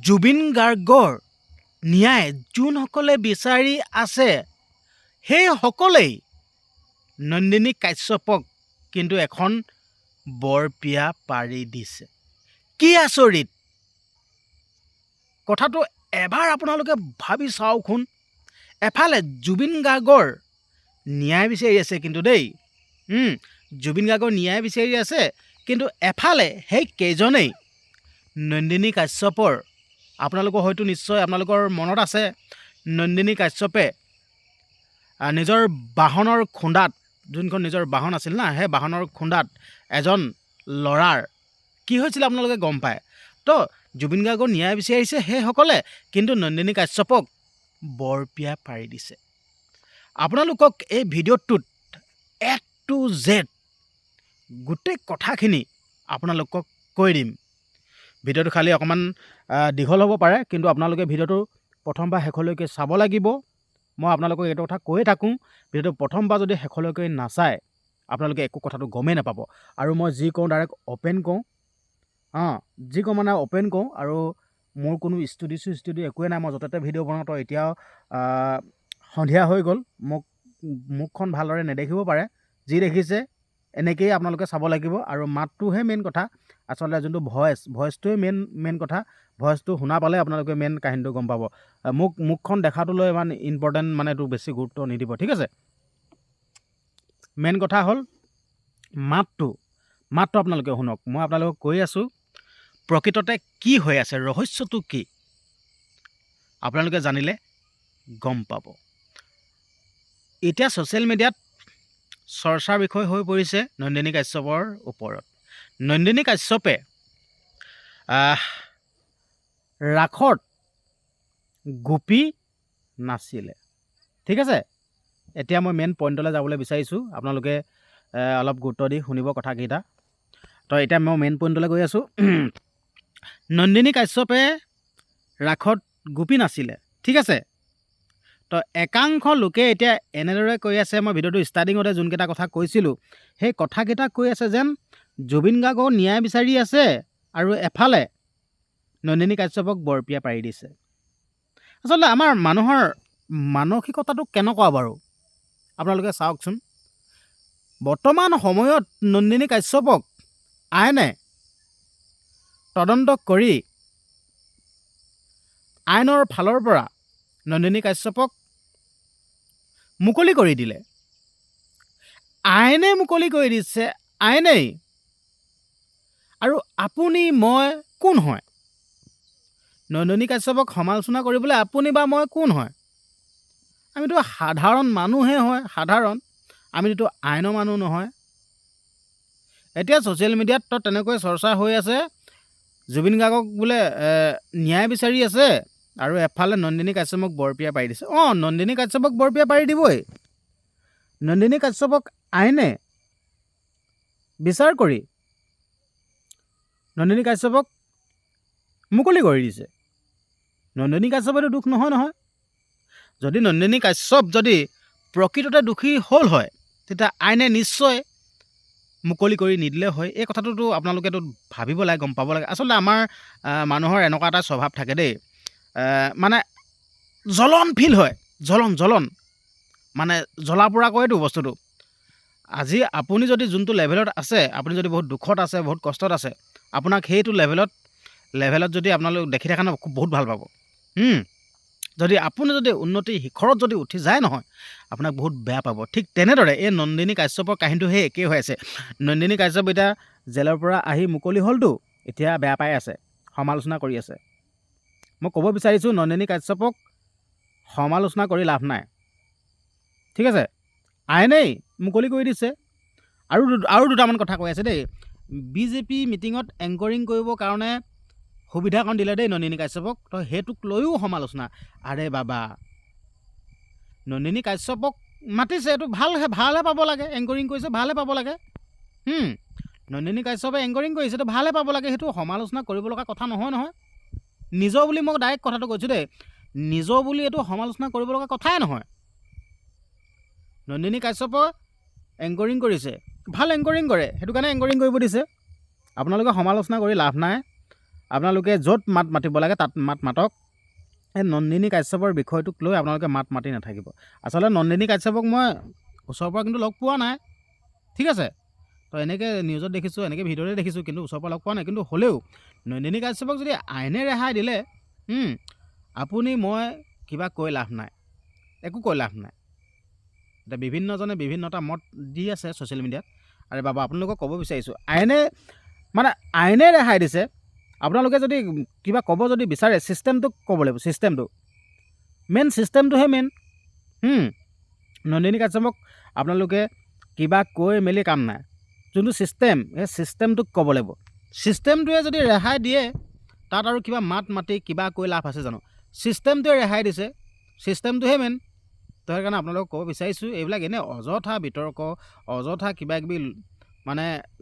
জুবিন গাৰ্গৰ ন্যায় যোনসকলে বিচাৰি আছে সেই সকলেই নন্দিনী কাশ্যপক কিন্তু এখন বৰপিয়া পাৰি দিছে। কি আচৰিত কথাটো এবাৰ আপোনালোকে ভাবি চাওকচোন। এফালে জুবিন গাৰ্গৰ ন্যায় বিচাৰি আছে কিন্তু দেই, জুবিন গাৰ্গৰ ন্যায় বিচাৰি আছে, কিন্তু এফালে সেই কেইজনেই নন্দিনী কাশ্যপৰ, আপোনালোকৰ হয়তো নিশ্চয় আপোনালোকৰ মনত আছে, নন্দিনী কাশ্যপে নিজৰ বাহনৰ খুন্দাত, যোনখন নিজৰ বাহন আছিল না, সেই বাহনৰ খুন্দাত এজন ল'ৰাৰ কি হৈছিল আপোনালোকে গম পায়। তো জুবিন গাৰ্গৰ ন্যায় বিচাৰিছে সেইসকলে, কিন্তু নন্দিনী কাশ্যপক বৰপিয়া পাৰি দিছে। আপোনালোকক এই ভিডিঅ'টোত A to Z গোটেই কথাখিনি আপোনালোকক কৈ দিম। ভিডিঅ'টো খালি অকণমান দীঘল হ'ব পাৰে, কিন্তু আপোনালোকে ভিডিঅ'টো প্ৰথমবাৰ শেষলৈকে চাব লাগিব। মই আপোনালোকক এইটো কথা কৈয়ে থাকোঁ, ভিডিঅ'টো প্ৰথমবাৰ যদি শেষলৈকে নাচায় আপোনালোকে একো কথাটো গমেই নাপাব। আৰু মই যি কওঁ ডাইৰেক্ট অ'পেন কওঁ, যি কওঁ মানে অ'পেন কওঁ। আৰু মোৰ কোনো ষ্টুডিঅ' একোৱে নাই, মই য'তে ভিডিঅ' বনাওঁ। তো এতিয়াও সন্ধিয়া হৈ গ'ল, মুখখন ভালদৰে নেদেখিব পাৰে। যি দেখিছে এনেকেই আপোনালোকে চাব লাগিব। আৰু মাতটোহে মেইন কথা, আচলতে যোনটো ভইচটোৱে মেইন কথা। ভইচটো শুনা পালে আপোনালোকে মেইন কাহিনীটো গম পাব। মুখখন দেখাটোলৈ ইমান ইম্পৰ্টেণ্ট মানে এইটো বেছি গুৰুত্ব নিদিব, ঠিক আছে। মেইন কথা হ'ল মাতটো আপোনালোকে শুনক। মই আপোনালোকক কৈ আছোঁ প্ৰকৃততে কি হৈ আছে, ৰহস্যটো কি, আপোনালোকে জানিলে গম পাব। এতিয়া ছ'চিয়েল মিডিয়াত চৰ্চাৰ বিষয় হৈ পৰিছে নন্দিনী কাশ্যপৰ ওপৰত। নন্দিনী কাশ্যপে ৰাসত গোপী নাছিলে, ঠিক আছে। এতিয়া মই মেইন পইণ্টলৈ যাবলৈ বিচাৰিছোঁ, আপোনালোকে অলপ গুৰুত্ব দি শুনিব কথাকেইটা। তো এতিয়া মই মেইন পইণ্টলৈ গৈ আছোঁ। নন্দিনী কাশ্যপে ৰাসত গোপী নাছিলে, ঠিক আছে। তো একাংশ লোকে এতিয়া এনেদৰে কৈ আছে, মই ভিডিঅ'টো ষ্টাৰ্টিঙতে যোনকেইটা কথা কৈছিলোঁ সেই কথাকেইটা কৈ আছে যেন জুবিন গাৰ্গক ন্যায় বিচাৰি আছে আৰু এফালে নন্দিনী কাশ্যপক বৰপিয়া পাৰি দিছে। আচলতে আমাৰ মানুহৰ মানসিকতাটো কেনেকুৱা বাৰু আপোনালোকে চাওকচোন। বৰ্তমান সময়ত নন্দিনী কাশ্যপক আইনে তদন্ত কৰি আইনৰ ফালৰ পৰা নন্দিনী কাশ্যপক মুকলি কৰি দিলে। আইনে মুকলি কৰি দিছে, আইনেই। আৰু আপুনি মই কোন হয় নন্দিনী কাশ্যপক সমালোচনা কৰিবলৈ? আপুনি বা মই কোন হয়? আমিতো সাধাৰণ মানুহে হয়, সাধাৰণ। আমিতো আইনৰ মানুহ নহয়। এতিয়া ছ'চিয়েল মিডিয়াত তো তেনেকৈ চৰ্চা হৈ আছে, জুবিন গাৰ্গক বোলে ন্যায় বিচাৰি আছে আৰু এফালে নন্দিনী কাশ্যপক বৰপিয়া পাৰি দিছে। নন্দিনী কাশ্যপক বৰপিয়া পাৰি দিবই। নন্দিনী কাশ্যপক আইনে বিচাৰ কৰি নন্দিনী কাশ্যপক মুকলি কৰি দিছে। নন্দিনী কাশ্যপেতো দোষ নহয়। যদি নন্দিনী কাশ্যপ যদি প্ৰকৃততে দোষী হ'ল হয়, তেতিয়া আইনে নিশ্চয় মুকলি কৰি নিদিলে হয়। এই কথাটোতো আপোনালোকেতো ভাবিব লাগে, গম পাব লাগে। আচলতে আমাৰ মানুহৰ এনেকুৱা এটা স্বভাৱ থাকে দেই, মানে জ্বলন ফিল হয়, জ্বলন মানে জ্বলা পোৰা কৰেতো বস্তুটো। আজি আপুনি যদি যোনটো লেভেলত আছে, আপুনি যদি বহুত দুখত আছে, বহুত কষ্টত আছে, আপোনাক সেইটো লেভেলত যদি আপোনালোক দেখি থাকে ন, বহুত ভাল পাব। যদি আপুনি যদি উন্নতি শিখৰত যদি উঠি যায় নহয়, আপোনাক বহুত বেয়া পাব। ঠিক তেনেদৰে এই নন্দিনী কাশ্যপৰ কাহিনীটো সেই একেই হৈ আছে। নন্দিনী কাশ্যপ এতিয়া জেলৰ পৰা আহি মুকলি হ'লতো, এতিয়া বেয়া পাই আছে, সমালোচনা কৰি আছে। মই ক'ব বিচাৰিছোঁ নন্দিনী কাশ্যপক সমালোচনা কৰি লাভ নাই, ঠিক আছে। আইনেই মুকলি কৰি দিছে। আৰু দুটামান কথা কৈ আছে দেই। বিজেপি মিটিঙত এংকৰিং কৰিবৰ কাৰণে সুবিধাকণ দিলে দেই নন্দিনী কাশ্যপক, তো সেইটোক লৈও সমালোচনা। আৰে বাবা, নন্দিনী কাশ্যপক মাতিছে, এইটো ভালহে পাব লাগে। এংকৰিং কৰিছে, ভালহে পাব লাগে। নন্দিনী কাশ্যপে এংকৰিং কৰিছে, এইটো ভালহে পাব লাগে। সেইটো সমালোচনা কৰিব লগা কথা নহয়। নিজৰ বুলি মই ডাইৰেক্ট কথাটো কৈছোঁ দেই, নিজৰ বুলি এইটো সমালোচনা কৰিব লগা কথাই নহয়। নন্দিনী কাশ্যপে এংকৰিং কৰিছে, ভাল এংকৰিং কৰে, সেইটো কাৰণে এংকৰিং কৰিব দিছে। আপোনালোকে সমালোচনা কৰি লাভ নাই। আপোনালোকে য'ত মাত মাতিব লাগে তাত মাত মাতক। এই নন্দিনী কাশ্যপৰ বিষয়টোক লৈ আপোনালোকে মাত মাতি নাথাকিব। আচলতে নন্দিনী কাশ্যপক মই ওচৰৰ পৰা কিন্তু লগ পোৱা নাই, ঠিক আছে। তো এনেকৈ নিউজত দেখিছোঁ, এনেকৈ ভিডিঅ'তে দেখিছোঁ, কিন্তু ওচৰৰ পৰা লগ পোৱা নাই। কিন্তু হ'লেও নন্দিনী কাশ্যপক যদি আইনে ৰেহাই দিলে, আপুনি মই কিবা কৈ লাভ নাই, একো কৈ লাভ নাই। এতিয়া বিভিন্নজনে বিভিন্নটা মত দি আছে ছ'চিয়েল মিডিয়াত। আৰে বাবা, আপোনালোকক ক'ব বিচাৰিছোঁ, আইনে ৰেহাই দিছে। আপোনালোকে যদি কিবা ক'ব যদি বিচাৰে, ছিষ্টেমটোক ক'ব লাগিব, ছিষ্টেমটো মেইন, ছিষ্টেমটোহে মেইন। নন্দিনী কাশ্যপক আপোনালোকে কিবা কৈ মেলি কাম নাই। যোনটো ছিষ্টেম, সেই ছিষ্টেমটোক ক'ব লাগিব। ছিষ্টেমটোৱে যদি ৰেহাই দিয়ে, তাত আৰু কিবা মাত মাতি কিবা কৈ লাভ আছে জানো? ছিষ্টেমটোৱে ৰেহাই দিছে, ছিষ্টেমটোহে মেইন। তো সেইকাৰণে আপোনালোকক ক'ব বিচাৰিছোঁ, এইবিলাক এনেই অযথা বিতৰ্ক, অযথা কিবাকিবি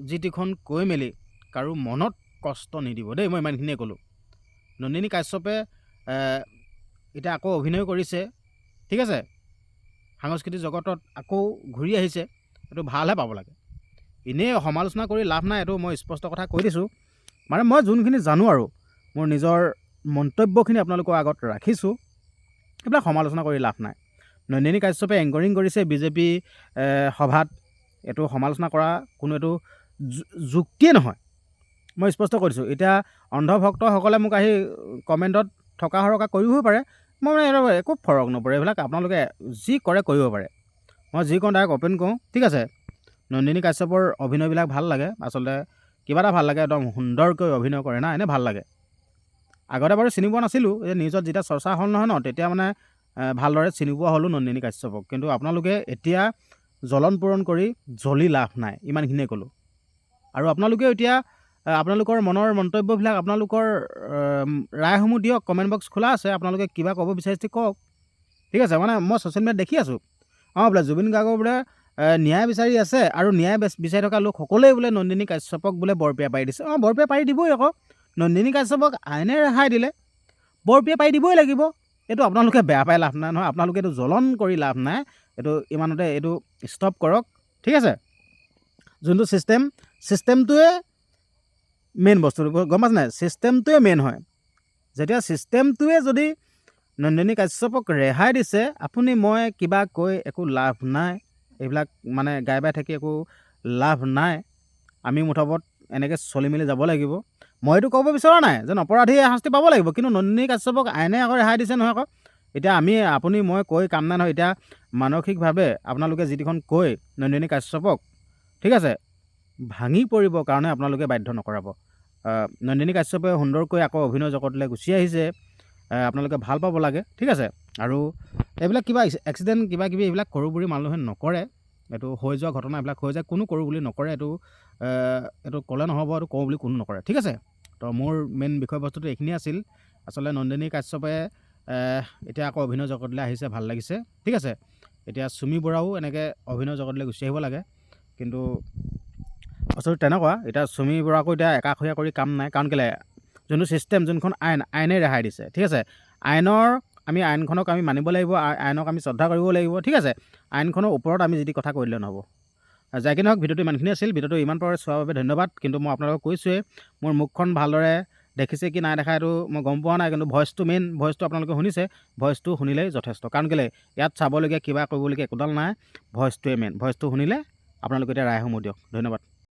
যি টিখন কৈ মেলি কাৰো মনত কষ্ট নিদিব দেই, মই ইমানখিনিয়ে ক'লোঁ। নন্দিনী কাশ্যপে এতিয়া আকৌ অভিনয় কৰিছে, ঠিক আছে। সাংস্কৃতিক জগতত আকৌ ঘূৰি আহিছে, এইটো ভালহে পাব লাগে। এনেই সমালোচনা কৰি লাভ নাই, এইটো মই স্পষ্ট কথা কৈ দিছোঁ। মই যোনখিনি জানো আৰু মোৰ নিজৰ মন্তব্যখিনি আপোনালোকৰ আগত ৰাখিছোঁ, এইবিলাক সমালোচনা কৰি লাভ নাই। নন্দিনী কাশ্যপে এংকৰিং কৰিছে বিজেপি সভাত, এইটো সমালোচনা কৰা কোনো এইটো যুক্তিয়ে নহয়, মই স্পষ্ট কৰিছোঁ। এতিয়া অন্ধভক্তসকলে মোক আহি কমেণ্টত থকা সৰকা কৰিবও পাৰে, মই একো ফৰক নপৰে, এইবিলাক আপোনালোকে যি কৰে কৰিব পাৰে। মই যি কওঁ ডাইৰেক্ট অ'পেন কওঁ, ঠিক আছে। নন্দিনী কাশ্যপৰ অভিনয়বিলাক ভাল লাগে, আচলতে কিবা এটা ভাল লাগে, একদম সুন্দৰকৈ অভিনয় কৰে না, এনেই ভাল লাগে। আগতে বাৰু চিনি পোৱা নাছিলোঁ, এই নিউজত যেতিয়া চৰ্চা হ'ল নহয় ন, তেতিয়া ভালদৰে চিনি পোৱা হ'লোঁ নন্দিনী কাশ্যপক। কিন্তু আপোনালোকে এতিয়া জ্বলন পূৰণ কৰি জ্বলি লাভ নাই, ইমানখিনিয়ে ক'লোঁ। আৰু আপোনালোকেও এতিয়া আপোনালোকৰ মনৰ মন্তব্যবিলাক, আপোনালোকৰ ৰায়সমূহ দিয়ক, কমেণ্ট বক্স খোলা আছে। আপোনালোকে কিবা ক'ব বিচাৰিছে কওক, ঠিক আছে। মই ছ'চিয়েল মিডিয়াত দেখি আছোঁ, বোলে জুবিন গাৰ্গৰ বোলে ন্যায় বিচাৰি আছে, আৰু ন্যায় বিচাৰি থকা লোক সকলোৱে বোলে নন্দিনী কাশ্যপক বোলে বৰপিয়া পাৰি দিছে। বৰপিয়া পাৰি দিবই আকৌ, নন্দিনী কাশ্যপক আইনে ৰেহাই দিলে বৰপিয়া পাৰি দিবই লাগিব। এইটো আপোনালোকে বেয়া পাই লাভ নাই নহয়, আপোনালোকে এইটো জ্বলন কৰি লাভ নাই, এইটো ইমানতে এইটো ষ্টপ কৰক, ঠিক আছে। যোনটো ছিষ্টেমটোৱে মেইন বস্তুটো, গম পাইছে নাই? ছিষ্টেমটোৱে মেইন হয়। যেতিয়া ছিষ্টেমটোৱে যদি নন্দিনী কাশ্যপক ৰেহাই দিছে, আপুনি মই কিবা কৈ একো লাভ নাই, এইবিলাক গাই বাই থাকি একো লাভ নাই। আমি মুঠপত এনেকৈ চলি মেলি যাব লাগিব। মই এইটো ক'ব বিচৰা নাই যেন অপৰাধীয়ে শাস্তি পাব লাগিব, কিন্তু নন্দিনী কাশ্যপক আইনে আকৌ ৰেহাই দিছে নহয় আকৌ। এতিয়া আপুনি মই কৈ কাম নাই নহয়। এতিয়া মানসিকভাৱে আপোনালোকে যিটিখন কৈ নন্দিনী কাশ্যপক, ঠিক আছে, ভাঙি পৰিবৰ কাৰণে আপোনালোকে বাধ্য নকৰাব। নন্দিনী কাশ্যপে সুন্দৰকৈ আকৌ অভিনয় জগতলৈ গুচি আহিছে, আপোনালোকে ভাল পাব লাগে, ঠিক আছে। আৰু এইবিলাক কিবা এক্সিডেণ্ট কিবাকিবি এইবিলাক কৰোঁ বুলি মানুহে নকৰে, এইটো হৈ যোৱা ঘটনা এইবিলাক হৈ যায়, কোনো কৰোঁ বুলি নকৰে। এইটো ক'লে নহ'ব, এইটো কওঁ বুলি কোনো নকৰে, ঠিক আছে। তো মোৰ মেইন বিষয়বস্তুটো এইখিনি আছিল। আচলতে নন্দিনী কাশ্যপে এতিয়া আকৌ অভিনয় জগতলৈ আহিছে, ভাল লাগিছে, ঠিক আছে। এতিয়া চুমি বৰাও এনেকৈ অভিনয় জগতলৈ গুচি আহিব লাগে, কিন্তু বস্তুটো তেনেকুৱা। এতিয়া চুমি বৰাকো এতিয়া একাষৰীয়া কৰি কাম নাই, কাৰণ কেলৈ যোনটো ছিষ্টেম, যোনখন আইনে ৰেহাই দিছে, ঠিক আছে। আইনখনক আমি মানিব লাগিব, আইনক আমি শ্ৰদ্ধা কৰিব লাগিব, ঠিক আছে। আইনখনৰ ওপৰত আমি যি কথা কৈ দিলে নহ'ব। যাই কি নহওক, ভিডিঅ'টো ইমানখিনি আছিল। ভিডিঅ'টো ইমান পাৰে চোৱাৰ বাবে ধন্যবাদ। কিন্তু মই আপোনালোকক কৈছোঁৱেই, মোৰ মুখখন ভালদৰে দেখিছে কি নাই দেখা এইটো মই গম পোৱা নাই, কিন্তু ভইচটো মেইন, ভইচটো আপোনালোকে শুনিছে, ভইচটো শুনিলেই যথেষ্ট। কাৰণ কেলৈ ইয়াত চাবলগীয়া কিবা কৰিবলগীয়া একোডাল নাই, ভইচটোৱে মেইন। ভইচটো শুনিলে আপোনালোকে এতিয়া ৰায়সমূহ দিয়ক। ধন্যবাদ।